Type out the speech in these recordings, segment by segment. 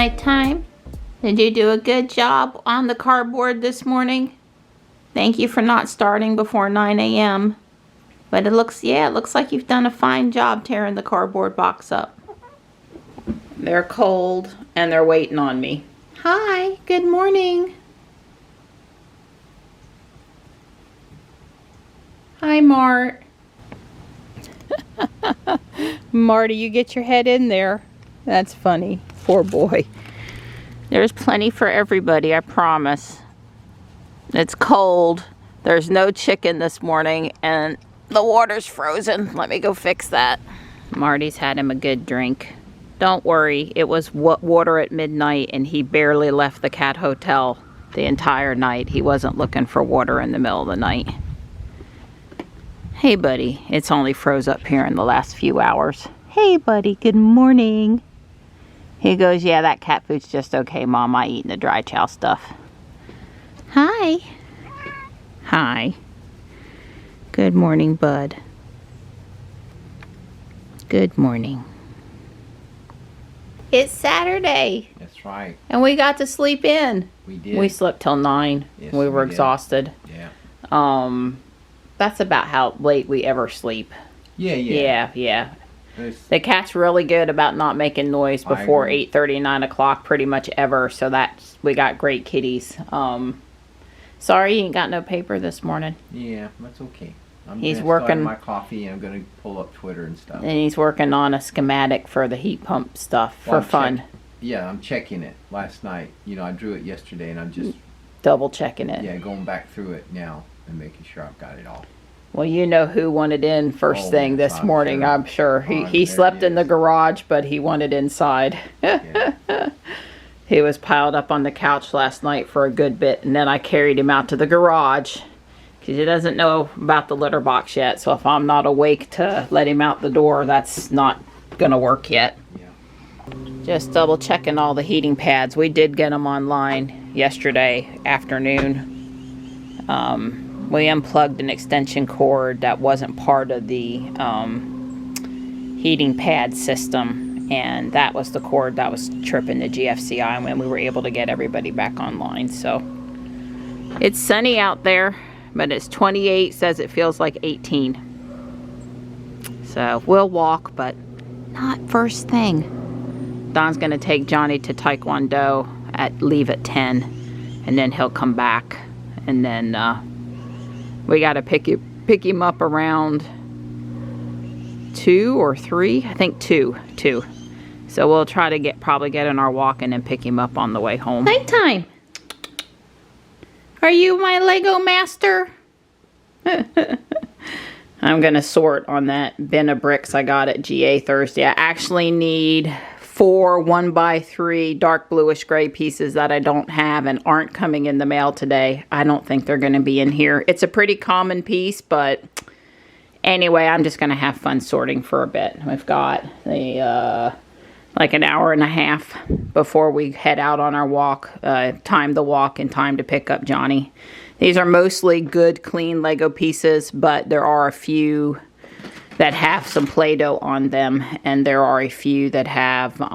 Nighttime. Did you do a good job on the cardboard this morning? Thank you for not starting before 9 a.m. But it looks like you've done a fine job tearing the cardboard box up. They're cold and they're waiting on me. Hi, good morning. Hi, Mart. Marty, you get your head in there. That's funny. Poor boy. There's plenty for everybody, I promise. It's cold. There's no chicken this morning and the water's frozen. Let me go fix that. Marty's had him a good drink. Don't worry, it was water at midnight and he barely left the cat hotel the entire night. He wasn't looking for water in the middle of the night. Hey buddy, it's only froze up here in the last few hours. Hey buddy, good morning. He goes, yeah, that cat food's just okay, Mom. I eating the dry chow stuff. Hi. Hi. Good morning, bud. Good morning. It's Saturday. That's right. And we got to sleep in. We did. We slept till 9. Yes, we were did. exhausted. Yeah. That's about how late we ever sleep. Yeah. The cat's really good about not making noise before 8:30, 9 o'clock pretty much ever. So we got great kitties. Sorry you ain't got no paper this morning. Yeah, that's okay. He's working my coffee and I'm going to pull up Twitter and stuff. And he's working on a schematic for the heat pump stuff for fun. Yeah, I'm checking it last night. You know, I drew it yesterday and I'm just double checking it. Yeah, going back through it now and making sure I've got it all. Well, you know who wanted in first thing this morning, I'm sure. He slept in the garage, but he wanted inside. Yeah. He was piled up on the couch last night for a good bit, and then I carried him out to the garage because he doesn't know about the litter box yet. So if I'm not awake to let him out the door, that's not going to work yet. Yeah. Just double checking all the heating pads. We did get them online yesterday afternoon. We unplugged an extension cord that wasn't part of the heating pad system, and that was the cord that was tripping the GFCI when we were able to get everybody back online. So it's sunny out there, but it's 28, says it feels like 18. So we'll walk, but not first thing. Don's gonna take Johnny to Taekwondo leave at 10, and then he'll come back, and then we got to pick him up around 2 or 3. I think 2. So we'll try to probably get in our walk and then pick him up on the way home. Nighttime. Are you my Lego master? I'm going to sort on that bin of bricks I got at GA Thursday. I actually need 4 1x3 dark bluish gray pieces that I don't have and aren't coming in the mail today. I don't think they're going to be in here. It's a pretty common piece, but anyway, I'm just going to have fun sorting for a bit. We've got like an hour and a half before we head out on our walk. Time to walk and time to pick up Johnny. These are mostly good, clean Lego pieces, but there are a few that have some Play-Doh on them, and there are a few that have there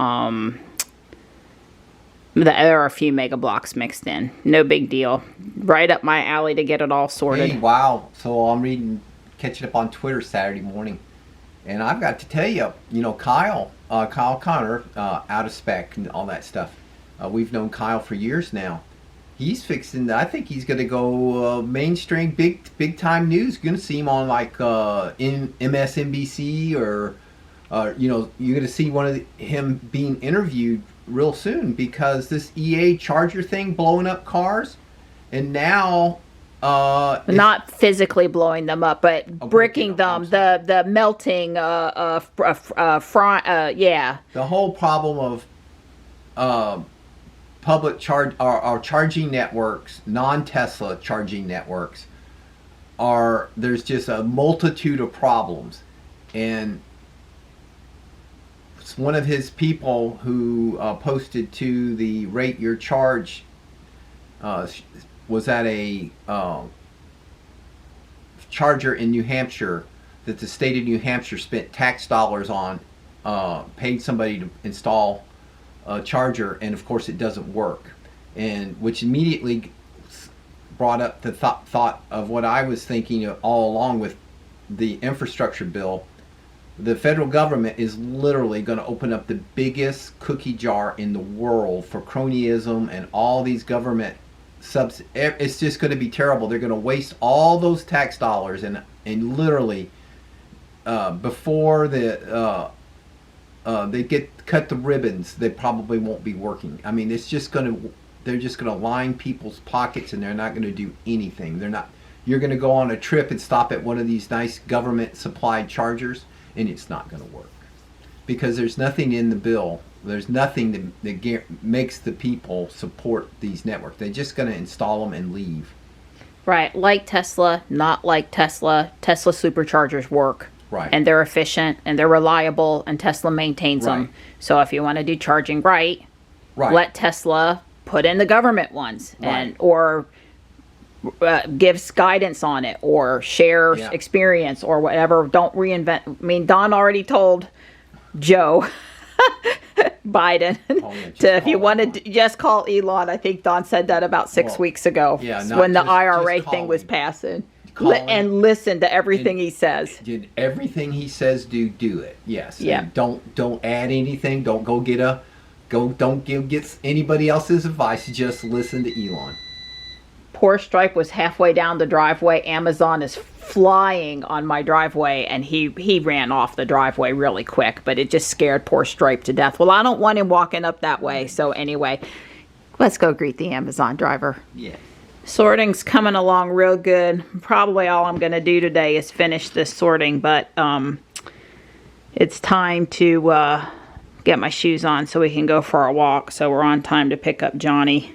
are a few Mega Blocks mixed in. No big deal. Right up my alley to get it all sorted. Hey, wow. So I'm catching up on Twitter Saturday morning, and I've got to tell you, you know, Kyle Connor, out of spec and all that stuff. We've known Kyle for years now. He's fixing. I think he's going to go mainstream, big time news. You're going to see him on like in MSNBC or you know, you're going to see him being interviewed real soon because this EA charger thing blowing up cars, and now not physically blowing them up, but bricking them. The melting yeah. The whole problem of public charging networks, non-Tesla charging networks, there's just a multitude of problems, and one of his people who posted to the Rate Your Charge was at a charger in New Hampshire that the state of New Hampshire spent tax dollars on, paid somebody to install charger, and of course it doesn't work, and which immediately brought up the thought of what I was thinking all along with the infrastructure bill. The federal government is literally going to open up the biggest cookie jar in the world for cronyism and all these government subs. It's just going to be terrible. They're going to waste all those tax dollars, and literally before they cut the ribbons, they probably won't be working. I mean, it's just going to, they're just going to line people's pockets, and they're not going to do anything. They're not. You're going to go on a trip and stop at one of these nice government supplied chargers, and it's not going to work because there's nothing in the bill. There's nothing that makes the people support these networks. They're just going to install them and leave. Right, like Tesla, not like Tesla. Tesla superchargers work. Right. And they're efficient and they're reliable, and Tesla maintains them. So if you want to do charging right, let Tesla put in the government ones, and or gives guidance on it, or shares experience, or whatever. Don't reinvent. I mean, Don already told Joe Biden if you want to just call Elon. I think Don said that about 6 weeks ago, when the IRA thing was passing. And listen to everything he says. Did everything he says, do it. Yes. Yeah. And don't add anything. Don't go get get anybody else's advice. Just listen to Elon. Poor Stripe was halfway down the driveway. Amazon is flying on my driveway, and he ran off the driveway really quick, but it just scared poor Stripe to death. Well, I don't want him walking up that way, so anyway, let's go greet the Amazon driver. Yeah. Sorting's coming along real good. Probably all I'm going to do today is finish this sorting, but it's time to get my shoes on so we can go for a walk. So we're on time to pick up Johnny.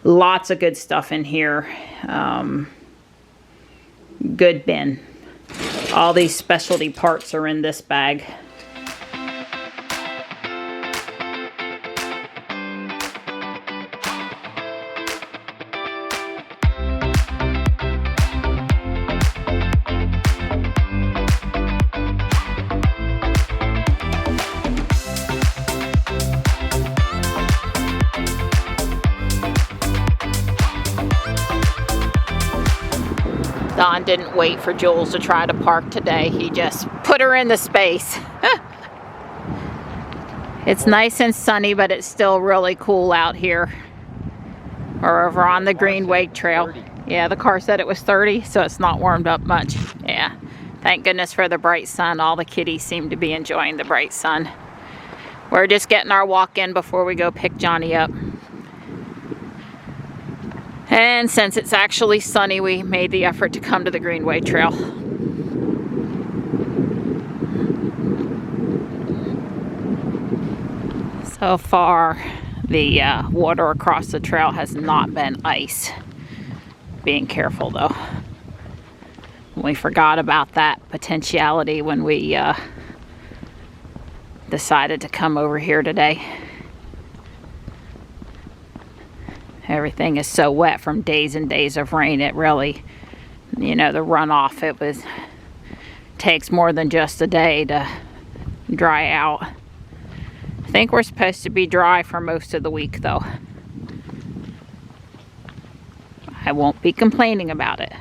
Lots of good stuff in here. Good bin. All these specialty parts are in this bag. Don didn't wait for Jules to try to park today. He just put her in the space. It's nice and sunny, but it's still really cool out here. We're over on the Greenway Trail. Yeah, the car said it was 30, so it's not warmed up much. Yeah, thank goodness for the bright sun. All the kitties seem to be enjoying the bright sun. We're just getting our walk in before we go pick Johnny up. And since it's actually sunny, we made the effort to come to the Greenway Trail. So far, the water across the trail has not been ice. Being careful though. We forgot about that potentiality when we decided to come over here today. Everything is so wet from days and days of rain. It really, the runoff, takes more than just a day to dry out. I think we're supposed to be dry for most of the week though. I won't be complaining about it.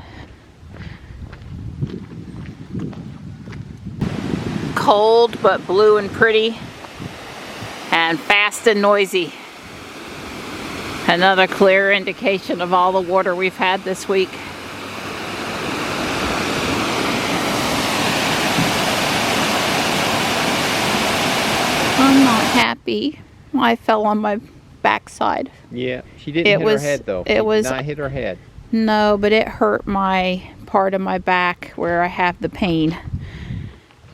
Cold but blue and pretty, and fast and noisy. Another clear indication of all the water we've had this week. I'm not happy. I fell on my backside. Yeah, she didn't hit her head though. She did not hit her head. No, but it hurt my part of my back where I have the pain.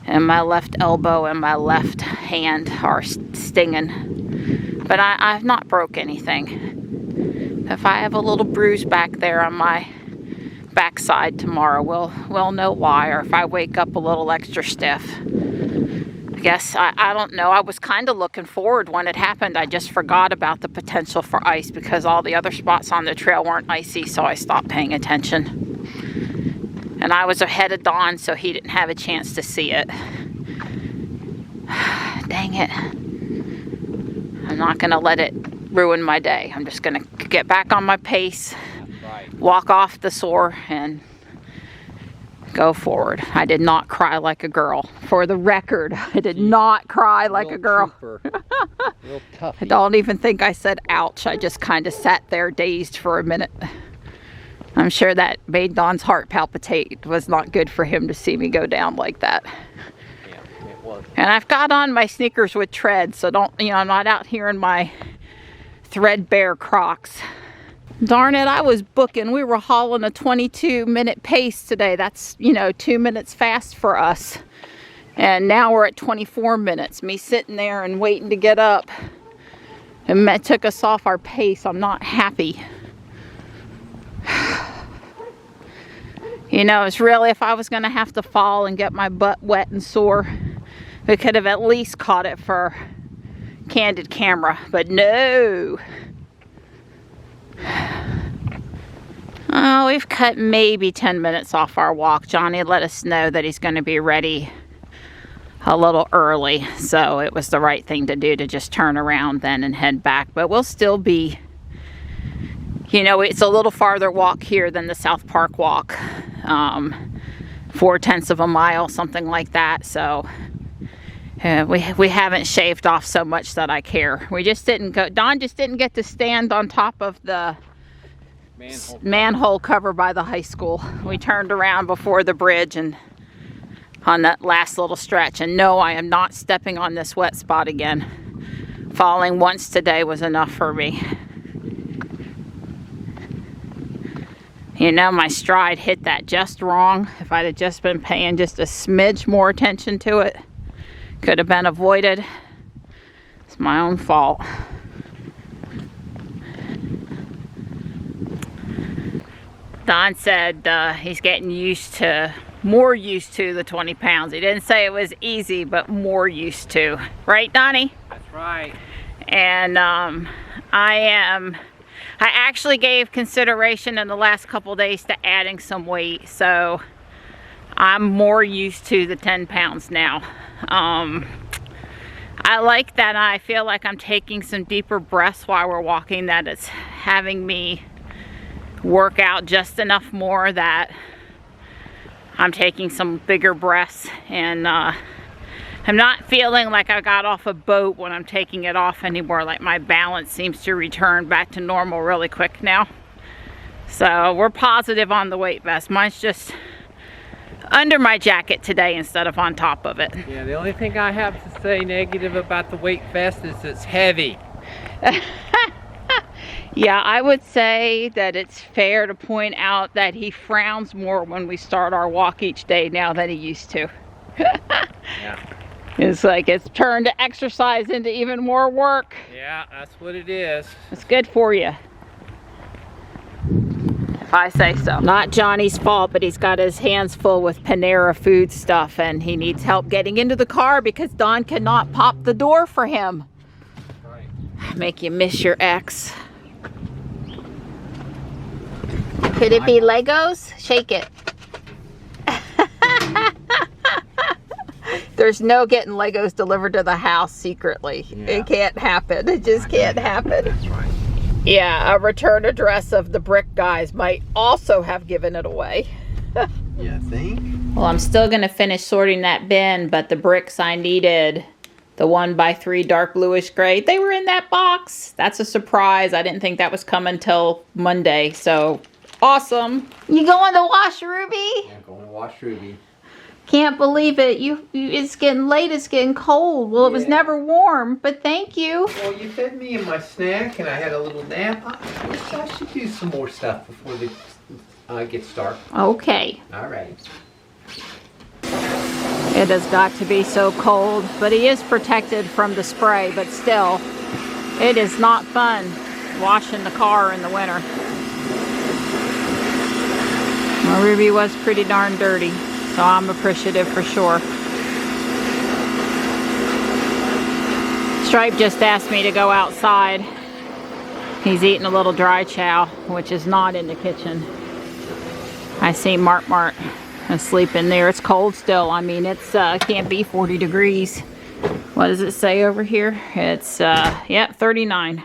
And my left elbow and my left hand are stinging. But I've not broke anything. If I have a little bruise back there on my backside tomorrow, we'll know why. Or if I wake up a little extra stiff. I guess, I don't know. I was kind of looking forward when it happened. I just forgot about the potential for ice because all the other spots on the trail weren't icy, so I stopped paying attention. And I was ahead of Don, so he didn't have a chance to see it. Dang it. I'm not going to let it ruin my day. I'm just going to get back on my pace, walk off the sore, and go forward. I did not cry like a girl. For the record, I did not cry like a girl. Real tough. I don't even think I said ouch. I just kind of sat there dazed for a minute. I'm sure that made Don's heart palpitate. It was not good for him to see me go down like that. Yeah, it was. And I've got on my sneakers with tread, so don't, you know, I'm not out here in my threadbare Crocs. Darn it, I was booking. We were hauling a 22-minute pace today. That's, you know, 2 minutes fast for us. And now we're at 24 minutes. Me sitting there and waiting to get up. And it took us off our pace. I'm not happy. You know, it's really, if I was going to have to fall and get my butt wet and sore, we could have at least caught it for candid camera. But no. Oh, we've cut maybe 10 minutes off our walk. Johnny let us know that he's going to be ready a little early, so it was the right thing to do to just turn around then and head back. But we'll still be, you know, it's a little farther walk here than the South Park walk, 4/10 of a mile, something like that. So we haven't shaved off so much that I care. We just didn't go. Don just didn't get to stand on top of the manhole cover by the high school. We turned around before the bridge and on that last little stretch. And no, I am not stepping on this wet spot again. Falling once today was enough for me. You know, my stride hit that just wrong. If I'd have just been paying just a smidge more attention to it, could have been avoided. It's my own fault. Don said he's getting more used to the 20 pounds. He didn't say it was easy, but more used to. Right, Donnie? That's right. And I actually gave consideration in the last couple days to adding some weight, so I'm more used to the 10 pounds now. I like that. I feel like I'm taking some deeper breaths while we're walking, that it's having me work out just enough more that I'm taking some bigger breaths, and I'm not feeling like I got off a boat when I'm taking it off anymore. Like my balance seems to return back to normal really quick now. So we're positive on the weight vest. Mine's just under my jacket today instead of on top of it. Yeah, the only thing I have to say negative about the weight vest is it's heavy. Yeah, I would say that it's fair to point out that he frowns more when we start our walk each day now than he used to. Yeah. It's like it's turned to exercise into even more work. Yeah, that's what it is. It's good for you, if I say so. Not Johnny's fault, but he's got his hands full with Panera food stuff, and he needs help getting into the car because Don cannot pop the door for him. Right. Make you miss your ex. Could it be Legos? Shake it. There's no getting Legos delivered to the house secretly. Yeah. It can't happen. It just can't happen. That's right. Yeah, a return address of the brick guys might also have given it away. You think? Well, I'm still going to finish sorting that bin, but the bricks I needed, the 1x3 dark bluish gray, they were in that box. That's a surprise. I didn't think that was coming till Monday, so awesome. You going to wash Ruby? Yeah, I'm going to wash Ruby. Can't believe it. It's getting late. It's getting cold. Well, it was never warm, but thank you. Well, you fed me in my snack, and I had a little nap. I should do some more stuff before it gets dark. Okay. All right. It has got to be so cold, but he is protected from the spray, but still, it is not fun washing the car in the winter. Well, Ruby was pretty darn dirty. So I'm appreciative for sure. Stripe just asked me to go outside. He's eating a little dry chow, which is not in the kitchen. I see Mart asleep in there. It's cold still. I mean, it's can't be 40 degrees. What does it say over here? It's, yeah, 39.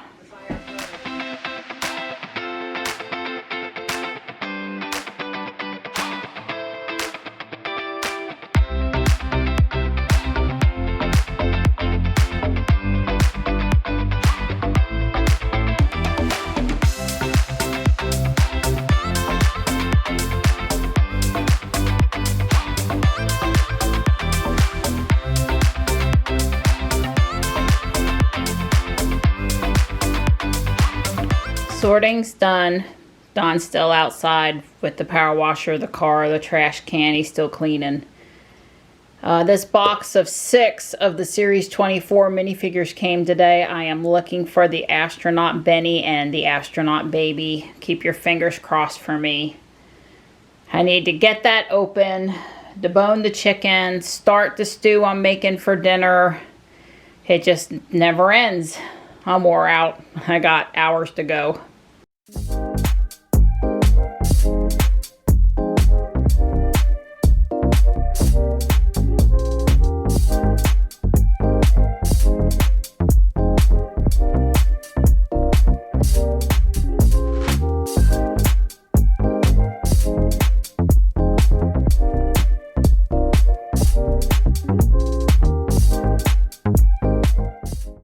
Sorting's done. Don's still outside with the power washer, the car, the trash can. He's still cleaning. This box of 6 of the Series 24 minifigures came today. I am looking for the astronaut Benny and the astronaut baby. Keep your fingers crossed for me. I need to get that open, debone the chicken, start the stew I'm making for dinner. It just never ends. I'm wore out. I got hours to go.